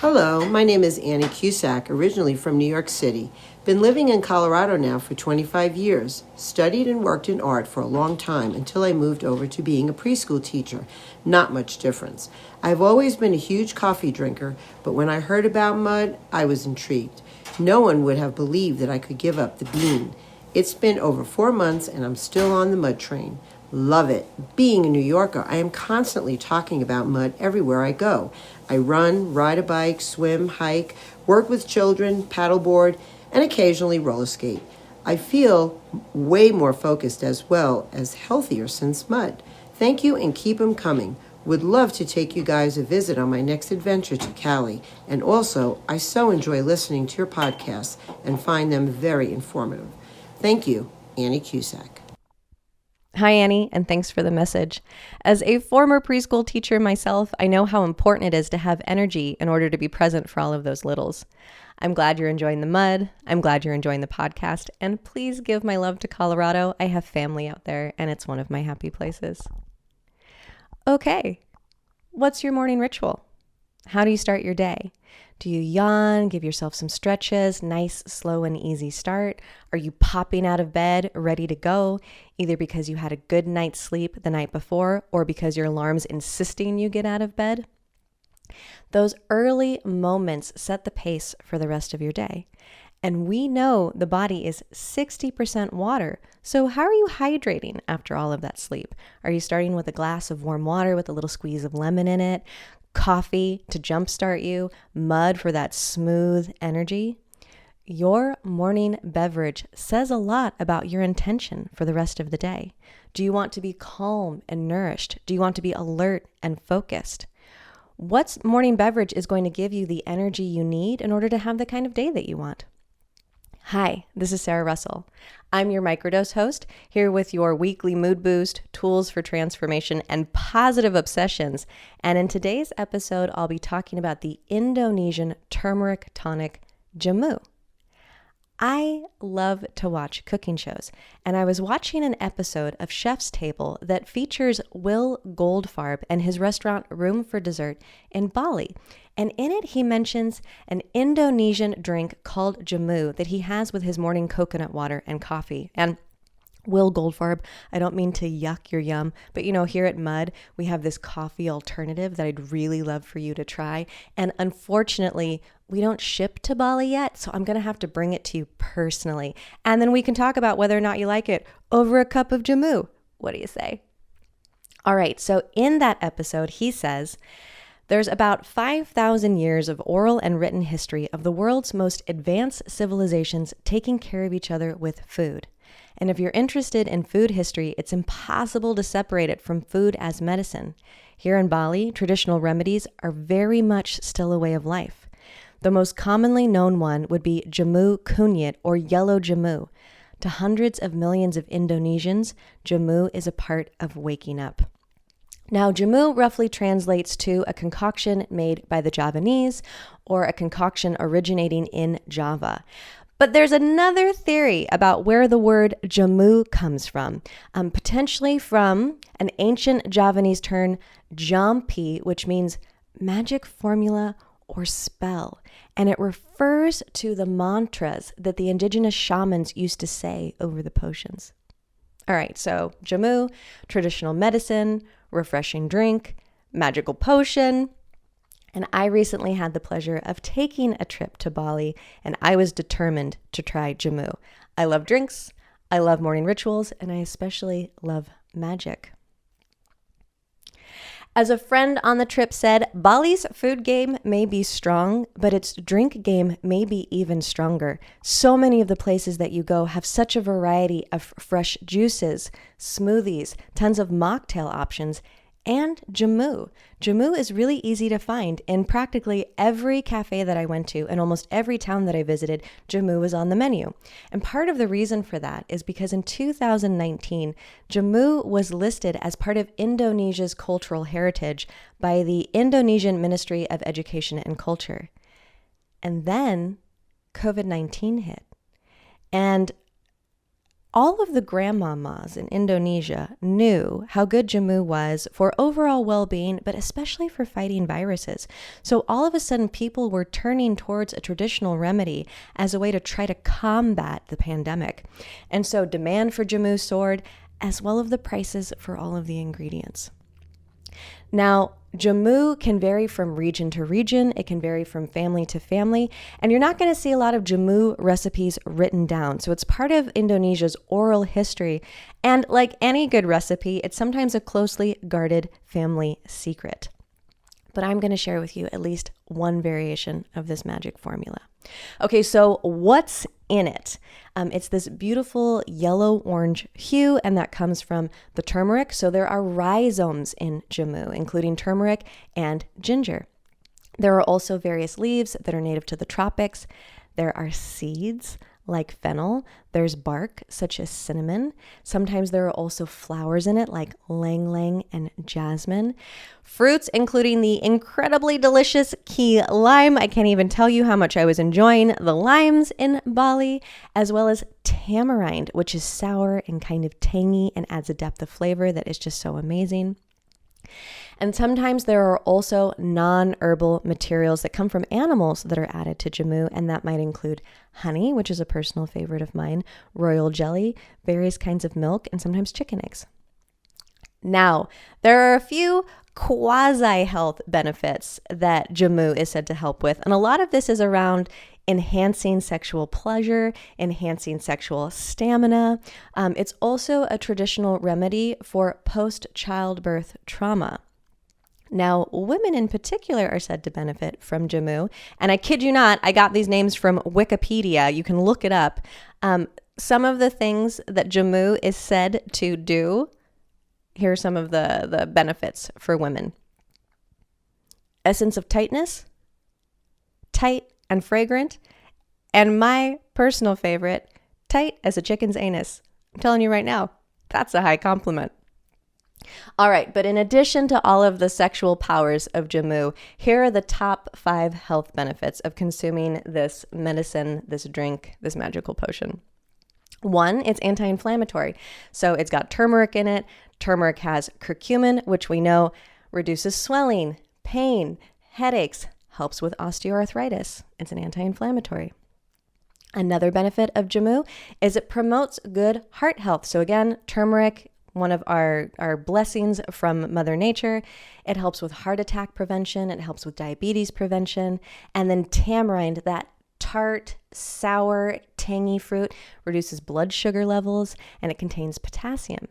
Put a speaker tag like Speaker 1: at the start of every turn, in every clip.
Speaker 1: Hello, my name is Annie Cusack, originally from New York City. Been living in Colorado now for 25 years. Studied and worked in art for a long time until I moved over to being a preschool teacher. Not much difference. I've always been a huge coffee drinker, but when I heard about MUD, I was intrigued. No one would have believed that I could give up the bean. It's been over 4 months and I'm still on the MUD train. Love it. Being a New Yorker, I am constantly talking about MUD everywhere I go. I run, ride a bike, swim, hike, work with children, paddleboard, and occasionally roller skate. I feel way more focused as well as healthier since MUD. Thank you and keep them coming. Would love to take you guys a visit on my next adventure to Cali. And also, I so enjoy listening to your podcasts and find them very informative. Thank you, Annie Cusack.
Speaker 2: Hi, Annie, and thanks for the message. As a former preschool teacher myself, I know how important it is to have energy in order to be present for all of those littles. I'm glad you're enjoying the MUD. I'm glad you're enjoying the podcast. And please give my love to Colorado. I have family out there, and it's one of my happy places. Okay, what's your morning ritual? How do you start your day? Do you yawn, give yourself some stretches, nice, slow, and easy start? Are you popping out of bed, ready to go, either because you had a good night's sleep the night before or because your alarm's insisting you get out of bed? Those early moments set the pace for the rest of your day. And we know the body is 60% water. So how are you hydrating after all of that sleep? Are you starting with a glass of warm water with a little squeeze of lemon in it? Coffee to jumpstart you, MUD for that smooth energy? Your morning beverage says a lot about your intention for the rest of the day. Do you want to be calm and nourished? Do you want to be alert and focused? What morning beverage is going to give you the energy you need in order to have the kind of day that you want? Hi, this is Sarah Russell. I'm your Microdose host, here with your weekly mood boost, tools for transformation, and positive obsessions. And in today's episode, I'll be talking about the Indonesian turmeric tonic, Jamu. I love to watch cooking shows, and I was watching an episode of Chef's Table that features Will Goldfarb and his restaurant Room for Dessert in Bali. And in it, he mentions an Indonesian drink called Jamu that he has with his morning coconut water and coffee. And Will Goldfarb, I don't mean to yuck your yum, but here at MUD, we have this coffee alternative that I'd really love for you to try. And unfortunately, we don't ship to Bali yet, so I'm going to have to bring it to you personally. And then we can talk about whether or not you like it over a cup of Jamu. What do you say? All right, so in that episode, he says, there's about 5,000 years of oral and written history of the world's most advanced civilizations taking care of each other with food. And if you're interested in food history, it's impossible to separate it from food as medicine. Here in Bali, traditional remedies are very much still a way of life. The most commonly known one would be Jamu kunyit, or yellow jamu. To hundreds of millions of Indonesians, Jamu is a part of waking up. Now, Jamu roughly translates to a concoction made by the Javanese or a concoction originating in Java. But there's another theory about where the word Jamu comes from, potentially from an ancient Javanese term, jampi, which means magic formula or spell. And it refers to the mantras that the indigenous shamans used to say over the potions. All right, so Jamu, traditional medicine, refreshing drink, magical potion. And I recently had the pleasure of taking a trip to Bali, and I was determined to try Jamu. I love drinks, I love morning rituals, and I especially love magic. As a friend on the trip said, Bali's food game may be strong, but its drink game may be even stronger. So many of the places that you go have such a variety of fresh juices, smoothies, tons of mocktail options, and Jamu. Jamu is really easy to find. In practically every cafe that I went to and almost every town that I visited, Jamu was on the menu. And part of the reason for that is because in 2019, Jamu was listed as part of Indonesia's cultural heritage by the Indonesian Ministry of Education and Culture. And then COVID-19 hit. And all of the grandmamas in Indonesia knew how good Jamu was for overall well-being, but especially for fighting viruses. So all of a sudden, people were turning towards a traditional remedy as a way to try to combat the pandemic. And so demand for Jamu soared, as well as the prices for all of the ingredients. Now, Jamu can vary from region to region. It can vary from family to family. And you're not going to see a lot of Jamu recipes written down. So it's part of Indonesia's oral history. And like any good recipe, it's sometimes a closely guarded family secret. But I'm going to share with you at least one variation of this magic formula. Okay, so what's in it? It's this beautiful yellow-orange hue, and that comes from the turmeric. So there are rhizomes in Jamu, including turmeric and ginger. There are also various leaves that are native to the tropics. There are seeds like fennel. There's bark, such as cinnamon. Sometimes there are also flowers in it, like lang lang and jasmine. Fruits, including the incredibly delicious key lime. I can't even tell you how much I was enjoying the limes in Bali, as well as tamarind, which is sour and kind of tangy and adds a depth of flavor that is just so amazing. And sometimes there are also non-herbal materials that come from animals that are added to Jamu, and that might include honey, which is a personal favorite of mine, royal jelly, various kinds of milk, and sometimes chicken eggs. Now, there are a few quasi-health benefits that Jamu is said to help with, and a lot of this is around enhancing sexual pleasure, enhancing sexual stamina. It's also a traditional remedy for post-childbirth trauma. Now, women in particular are said to benefit from Jamu. And I kid you not, I got these names from Wikipedia. You can look it up. Some of the things that Jamu is said to do, here are some of the benefits for women. Essence of tightness, tight and fragrant, and my personal favorite, tight as a chicken's anus. I'm telling you right now, that's a high compliment. All right, but in addition to all of the sexual powers of Jamu, here are the top 5 health benefits of consuming this medicine, this drink, this magical potion. 1, it's anti-inflammatory. So it's got turmeric in it. Turmeric has curcumin, which we know reduces swelling, pain, headaches, helps with osteoarthritis. It's an anti-inflammatory. Another benefit of Jamu is it promotes good heart health. So again, turmeric, one of our blessings from Mother Nature. It helps with heart attack prevention. It helps with diabetes prevention. And then tamarind, that tart, sour, tangy fruit, reduces blood sugar levels, and it contains potassium.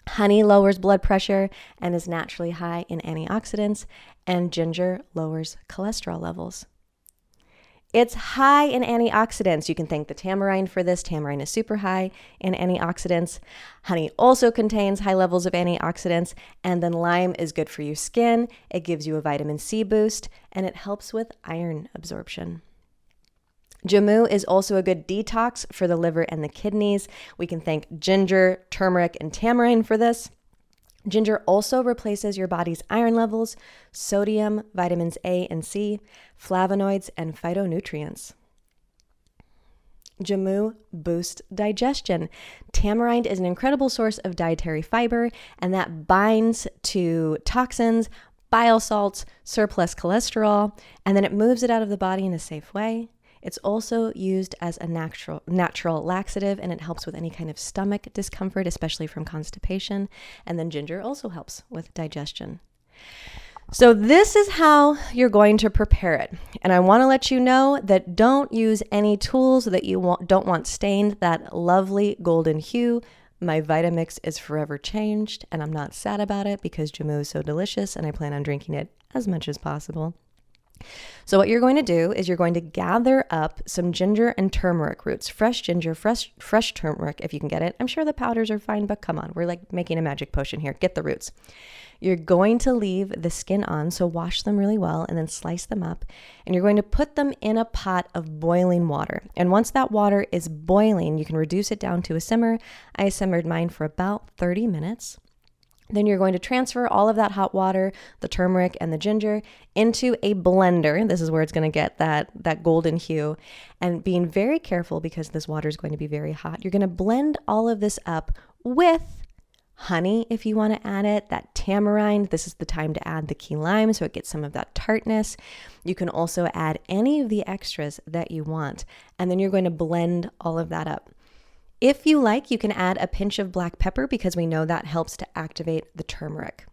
Speaker 2: Honey lowers blood pressure and is naturally high in antioxidants, and ginger lowers cholesterol levels. It's high in antioxidants. You can thank the tamarind for this. Tamarind is super high in antioxidants. Honey also contains high levels of antioxidants. And then lime is good for your skin. It gives you a vitamin C boost, and it helps with iron absorption. Jamu is also a good detox for the liver and the kidneys. We can thank ginger, turmeric, and tamarind for this. Ginger also replaces your body's iron levels, sodium, vitamins A and C, flavonoids, and phytonutrients. Jamu boosts digestion. Tamarind is an incredible source of dietary fiber, and that binds to toxins, bile salts, surplus cholesterol, and then it moves it out of the body in a safe way. It's also used as a natural laxative, and it helps with any kind of stomach discomfort, especially from constipation. And then ginger also helps with digestion. So this is how you're going to prepare it. And I want to let you know that don't use any tools that you don't want stained that lovely golden hue. My Vitamix is forever changed, and I'm not sad about it because Jamu is so delicious, and I plan on drinking it as much as possible. So what you're going to do is you're going to gather up some ginger and turmeric roots, fresh ginger, fresh turmeric, if you can get it. I'm sure the powders are fine, but come on, we're like making a magic potion here. Get the roots. You're going to leave the skin on, so wash them really well and then slice them up. And you're going to put them in a pot of boiling water. And once that water is boiling, you can reduce it down to a simmer. I simmered mine for about 30 minutes. Then you're going to transfer all of that hot water, the turmeric and the ginger, into a blender. This is where it's going to get that golden hue. And being very careful because this water is going to be very hot. You're going to blend all of this up with honey if you want to add it, that tamarind. This is the time to add the key lime so it gets some of that tartness. You can also add any of the extras that you want. And then you're going to blend all of that up. If you like, you can add a pinch of black pepper because we know that helps to activate the turmeric.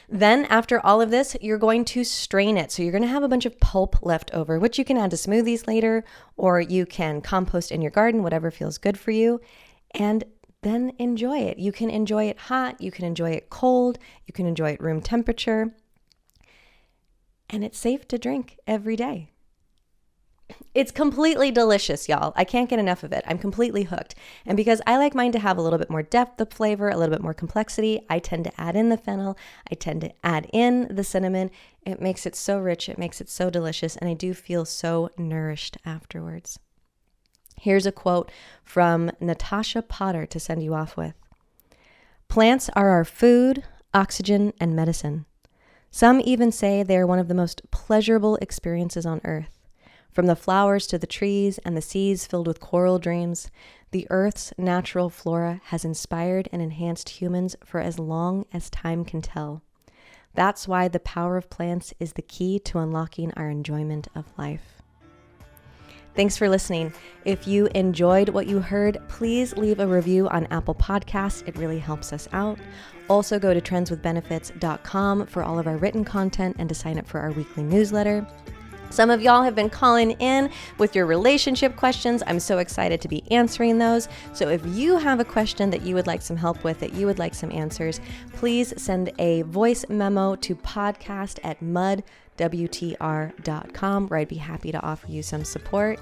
Speaker 2: Then after all of this, you're going to strain it. So you're going to have a bunch of pulp left over, which you can add to smoothies later, or you can compost in your garden, whatever feels good for you, and then enjoy it. You can enjoy it hot, you can enjoy it cold, you can enjoy it room temperature, and it's safe to drink every day. It's completely delicious, y'all. I can't get enough of it. I'm completely hooked. And because I like mine to have a little bit more depth of flavor, a little bit more complexity, I tend to add in the fennel. I tend to add in the cinnamon. It makes it so rich. It makes it so delicious. And I do feel so nourished afterwards. Here's a quote from Natasha Potter to send you off with. Plants are our food, oxygen, and medicine. Some even say they are one of the most pleasurable experiences on earth. From the flowers to the trees and the seas filled with coral dreams, the Earth's natural flora has inspired and enhanced humans for as long as time can tell. That's why the power of plants is the key to unlocking our enjoyment of life. Thanks for listening. If you enjoyed what you heard, please leave a review on Apple Podcasts. It really helps us out. Also go to trendswithbenefits.com for all of our written content and to sign up for our weekly newsletter. Some of y'all have been calling in with your relationship questions. I'm so excited to be answering those. So if you have a question that you would like some help with, that you would like some answers, please send a voice memo to podcast@mudwtr.com, where I'd be happy to offer you some support.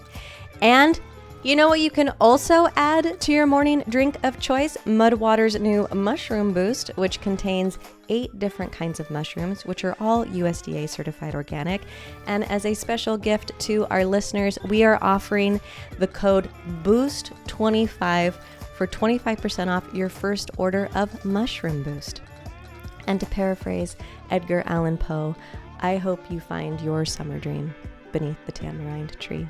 Speaker 2: And you know what you can also add to your morning drink of choice? Mud Water's new Mushroom Boost, which contains 8 different kinds of mushrooms, which are all USDA certified organic. And as a special gift to our listeners, we are offering the code BOOST25 for 25% off your first order of Mushroom Boost. And to paraphrase Edgar Allan Poe, I hope you find your summer dream beneath the tamarind tree.